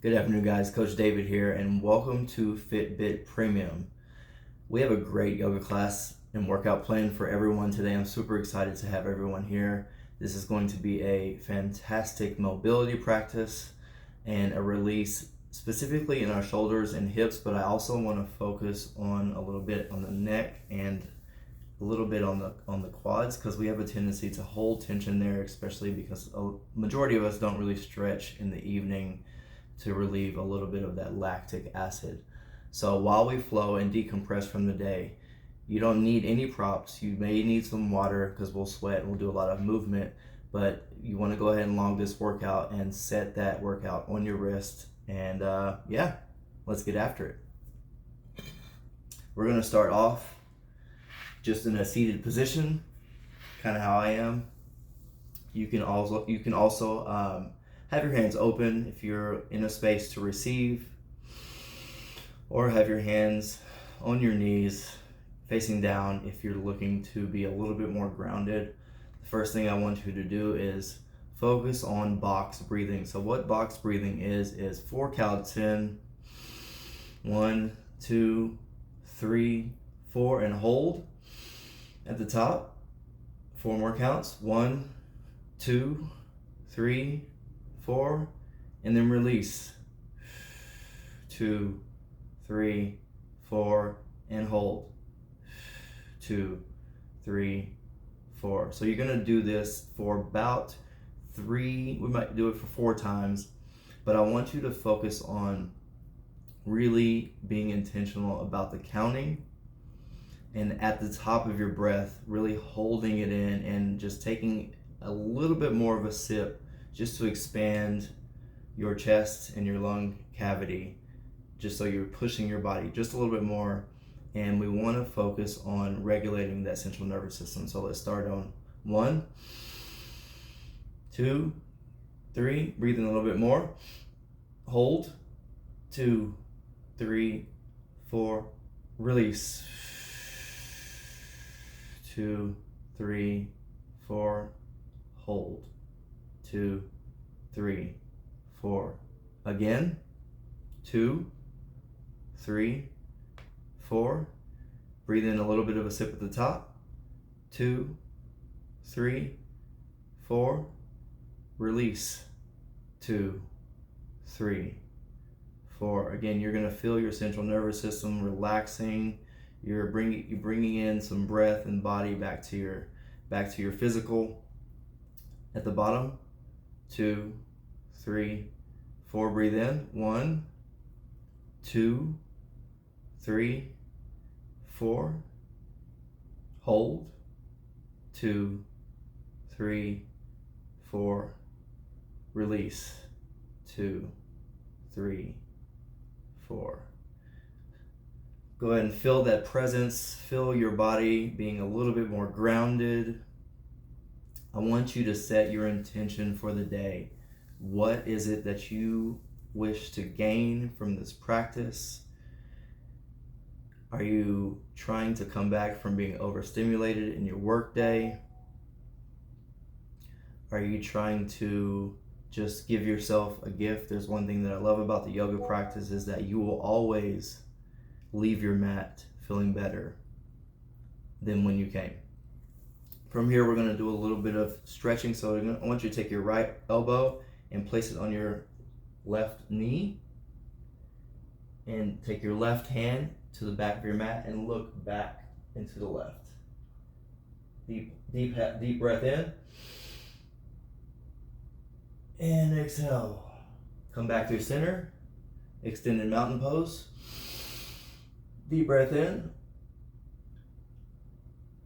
Good afternoon, guys. Coach David here, and welcome to Fitbit Premium. We have a great yoga class and workout plan for everyone today. I'm super excited to have everyone here. This is going to be a fantastic mobility practice and a release specifically in our shoulders and hips, but I also want to focus on a little bit on the neck and a little bit on the quads, because we have a tendency to hold tension there, especially because a majority of us don't really stretch in the evening to relieve a little bit of that lactic acid. So while we flow and decompress from the day, you don't need any props. You may need some water because we'll sweat and we'll do a lot of movement, but you want to go ahead and log this workout and set that workout on your wrist. And yeah, let's get after it. We're going to start off just in a seated position, kind of how I am. You can also have your hands open if you're in a space to receive, or have your hands on your knees facing down if you're looking to be a little bit more grounded. The first thing I want you to do is focus on box breathing. So what box breathing is 4 counts in, 1, 2, 3, 4, and hold at the top. 4 more counts, 1, 2, 3, 4, and then release. 2, 3, 4, and hold. 2, 3, 4. So you're gonna do this for about 3, we might do it for 4 times, but I want you to focus on really being intentional about the counting, and at the top of your breath, really holding it in and just taking a little bit more of a sip, just to expand your chest and your lung cavity, just so you're pushing your body just a little bit more. And we want to focus on regulating that central nervous system. So let's start on 1, 2, 3, breathe in a little bit more, hold, 2, 3, 4, release, 2, 3, 4, hold, 2, 3, 4. Again, 2, 3, 4. Breathe in a little bit of a sip at the top. 2, 3, 4. Release. 2, 3, 4. Again, you're going to feel your central nervous system relaxing. You're bringing in some breath and body back to your physical. At the bottom, 2, 3, 4. Breathe in. 1, 2, 3, 4. Hold. 2, 3, 4. Release. 2, 3, 4. Go ahead and feel that presence. Feel your body being a little bit more grounded. I want you to set your intention for the day. What is it that you wish to gain from this practice? Are you trying to come back from being overstimulated in your workday? Are you trying to just give yourself a gift? There's one thing that I love about the yoga practice is that you will always leave your mat feeling better than when you came. From here, we're going to do a little bit of stretching. So I want you to take your right elbow and place it on your left knee, and take your left hand to the back of your mat and look back into the left. Deep breath in, and exhale. Come back to center, extended mountain pose. Deep breath in,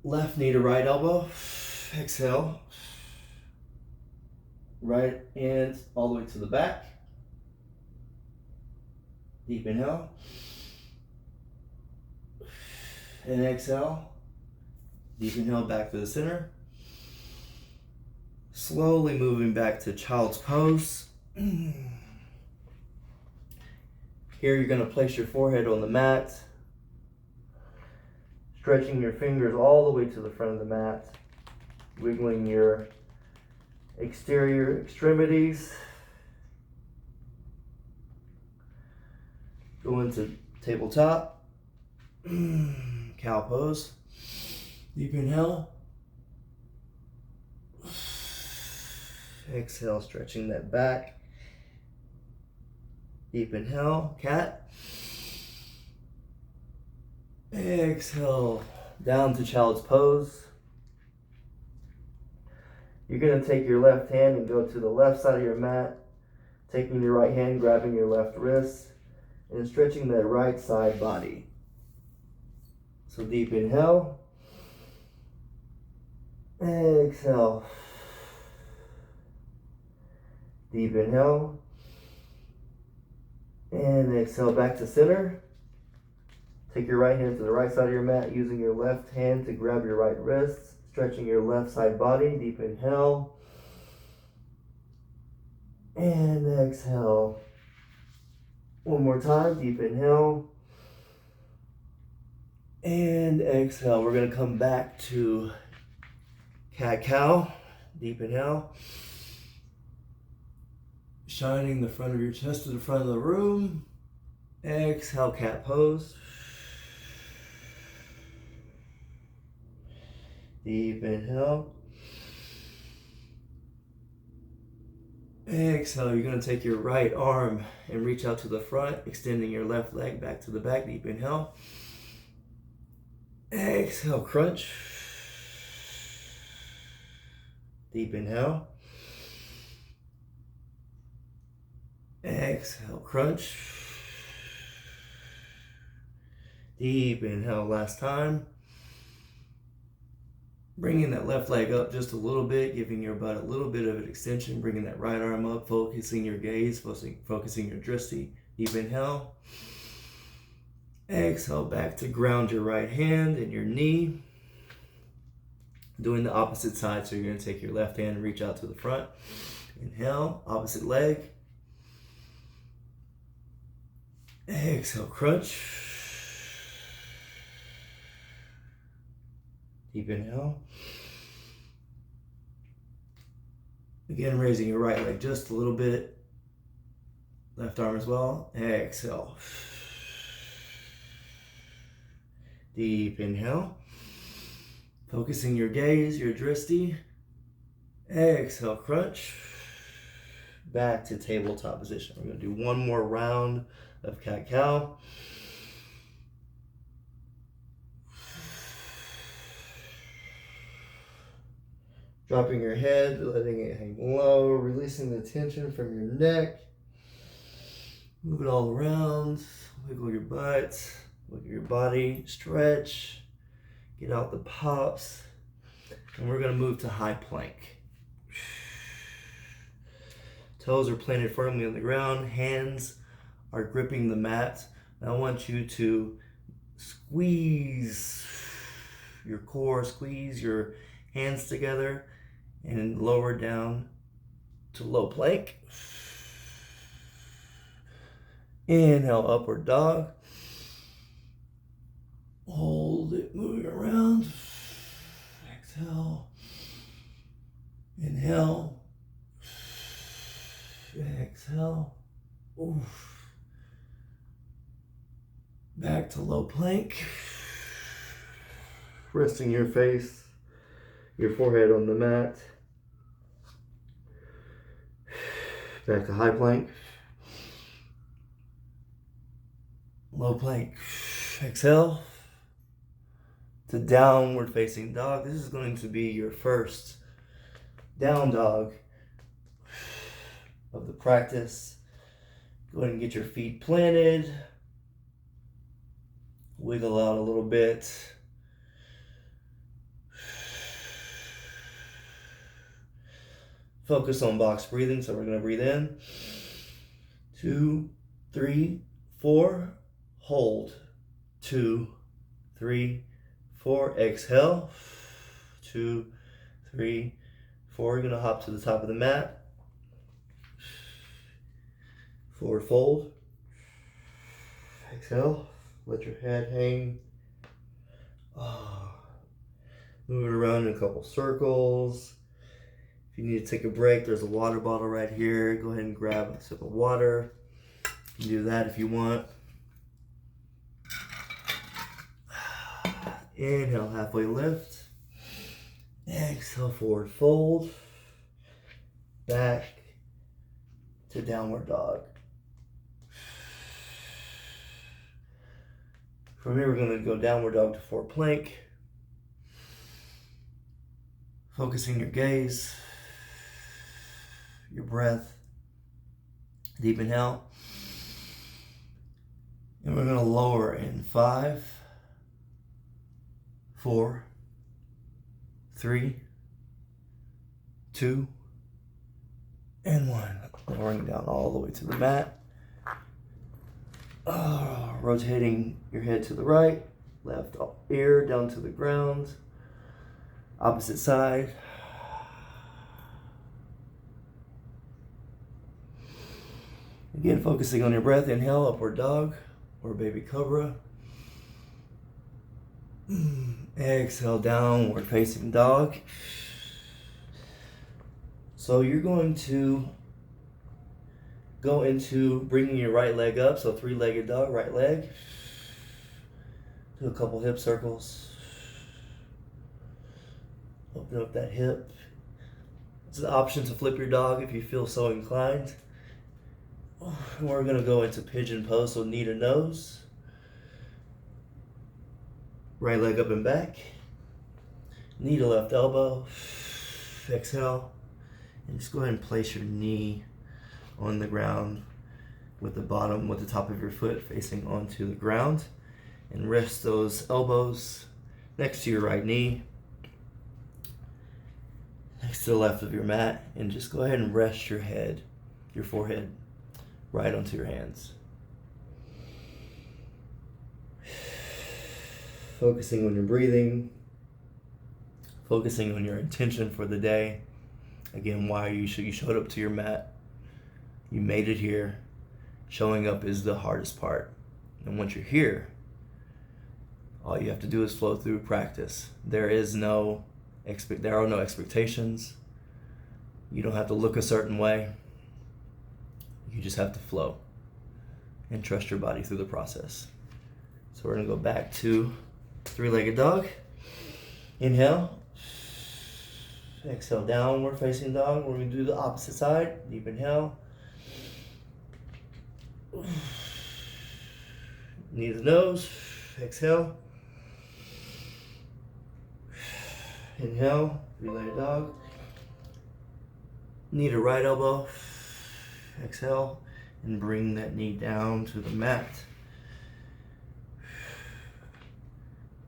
left knee to right elbow, exhale. Right hand all the way to the back. Deep inhale. And exhale. Deep inhale back to the center. Slowly moving back to child's pose. Here you're going to place your forehead on the mat. Stretching your fingers all the way to the front of the mat. Wiggling your exterior extremities. Go into tabletop. Cow pose. Deep inhale. Exhale, stretching that back. Deep inhale, cat. Exhale, down to child's pose. You're going to take your left hand and go to the left side of your mat, taking your right hand, grabbing your left wrist, and stretching that right side body. So deep inhale. Exhale. Deep inhale. And exhale back to center. Take your right hand to the right side of your mat, using your left hand to grab your right wrist, stretching your left side body. Deep inhale. And exhale. One more time. Deep inhale. And exhale. We're going to come back to cat-cow. Deep inhale. Shining the front of your chest to the front of the room. Exhale, cat pose. Deep inhale. Exhale, you're going to take your right arm and reach out to the front, extending your left leg back to the back. Deep inhale. Exhale, crunch. Deep inhale. Exhale, crunch. Deep inhale, last time. Bringing that left leg up just a little bit, giving your butt a little bit of an extension, bringing that right arm up, focusing your gaze, focusing your drishti. Deep inhale. Exhale, back to ground your right hand and your knee. Doing the opposite side, so you're going to take your left hand and reach out to the front. Inhale, opposite leg. Exhale, crunch. Deep inhale. Again, raising your right leg just a little bit. Left arm as well. Exhale. Deep inhale. Focusing your gaze, your drishti. Exhale, crunch. Back to tabletop position. We're going to do one more round of cat-cow. Dropping your head, letting it hang low, releasing the tension from your neck. Move it all around. Wiggle your butt, wiggle your body, stretch. Get out the pops. And we're going to move to high plank. Toes are planted firmly on the ground. Hands are gripping the mat. Now I want you to squeeze your core, squeeze your hands together, and lower down to low plank. Inhale, upward dog. Hold it, moving around. Exhale. Inhale. Exhale. Oof. Back to low plank. Resting your face, your forehead on the mat. Back to high plank. Low plank. Exhale to downward facing dog. This is going to be your first down dog of the practice. Go ahead and get your feet planted. Wiggle out a little bit. Focus on box breathing. So we're going to breathe in. 2, 3, 4. Hold. 2, 3, 4. Exhale. 2, 3, 4. You're going to hop to the top of the mat. Forward fold. Exhale. Let your head hang. Move it around in a couple circles. If you need to take a break, there's a water bottle right here. Go ahead and grab a sip of water. You can do that if you want. Inhale, halfway lift. Exhale, forward fold. Back to downward dog. From here, we're going to go downward dog to forward plank. Focusing your gaze, your breath. Deep inhale. And we're going to lower in 5, 4, 3, 2, and 1. Lowering down all the way to the mat. Rotating your head to the right, left ear down to the ground. Opposite side. Again, focusing on your breath. Inhale, upward dog or baby cobra. Exhale, downward facing dog. So you're going to go into bringing your right leg up. So 3-legged dog, right leg. Do a couple hip circles. Open up that hip. It's an option to flip your dog if you feel so inclined. We're going to go into pigeon pose, so knee to nose. Right leg up and back. Knee to left elbow. Exhale. And just go ahead and place your knee on the ground with the top of your foot facing onto the ground. And rest those elbows next to your right knee. Next to the left of your mat. And just go ahead and rest your head, your forehead, right onto your hands. Focusing on your breathing. Focusing on your intention for the day. Again, why you showed up to your mat. You made it here. Showing up is the hardest part. And once you're here, all you have to do is flow through practice. There are no expectations. You don't have to look a certain way. You just have to flow and trust your body through the process. So we're going to go back to 3-legged dog. Inhale. Exhale, downward facing dog. We're going to do the opposite side. Deep inhale. Knee to the nose. Exhale. Inhale. 3-legged dog. Knee to right elbow. Exhale. And bring that knee down to the mat.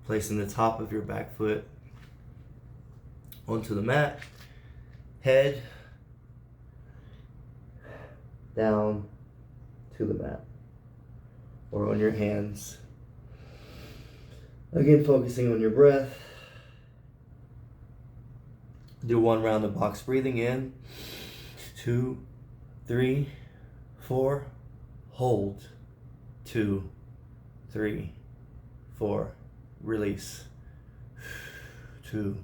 Placing the top of your back foot onto the mat. Head down to the mat. Or on your hands. Again, focusing on your breath. Do 1 round of box breathing in. 2, 3, 4. Hold. 2, 3, 4. Release. 2,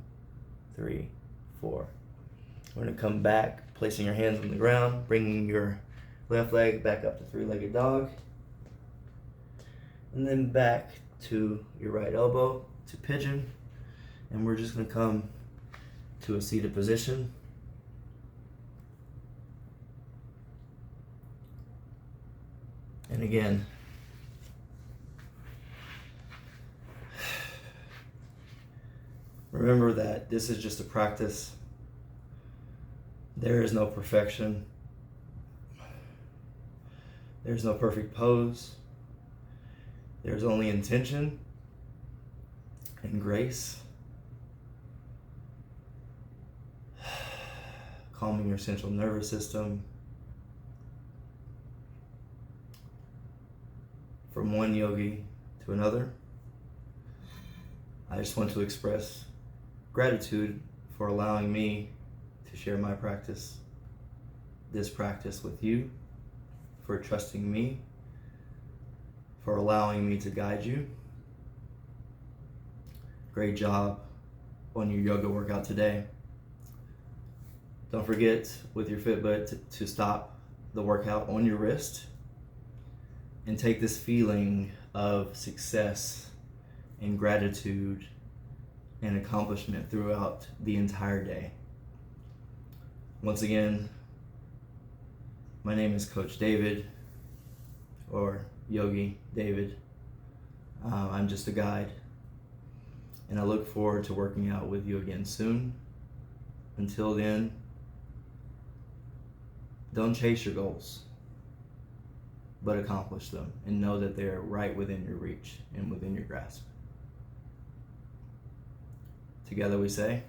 3, 4. We're going to come back, placing your hands on the ground, bringing your left leg back up to 3-legged dog. And then back to your right elbow to pigeon. And we're just going to come to a seated position. And again, remember that this is just a practice. There is no perfection. There's no perfect pose. There's only intention and grace. Calming your central nervous system. From one yogi to another. I just want to express gratitude for allowing me to share my practice, this practice with you, for trusting me, for allowing me to guide you. Great job on your yoga workout today. Don't forget with your Fitbit to stop the workout on your wrist and take this feeling of success and gratitude and accomplishment throughout the entire day. Once again, my name is Coach David, or Yogi David. I'm just a guide, and I look forward to working out with you again soon. Until then, don't chase your goals, but accomplish them, and know that they're right within your reach and within your grasp. Together we say,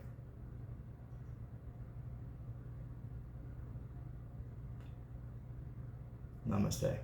Namaste.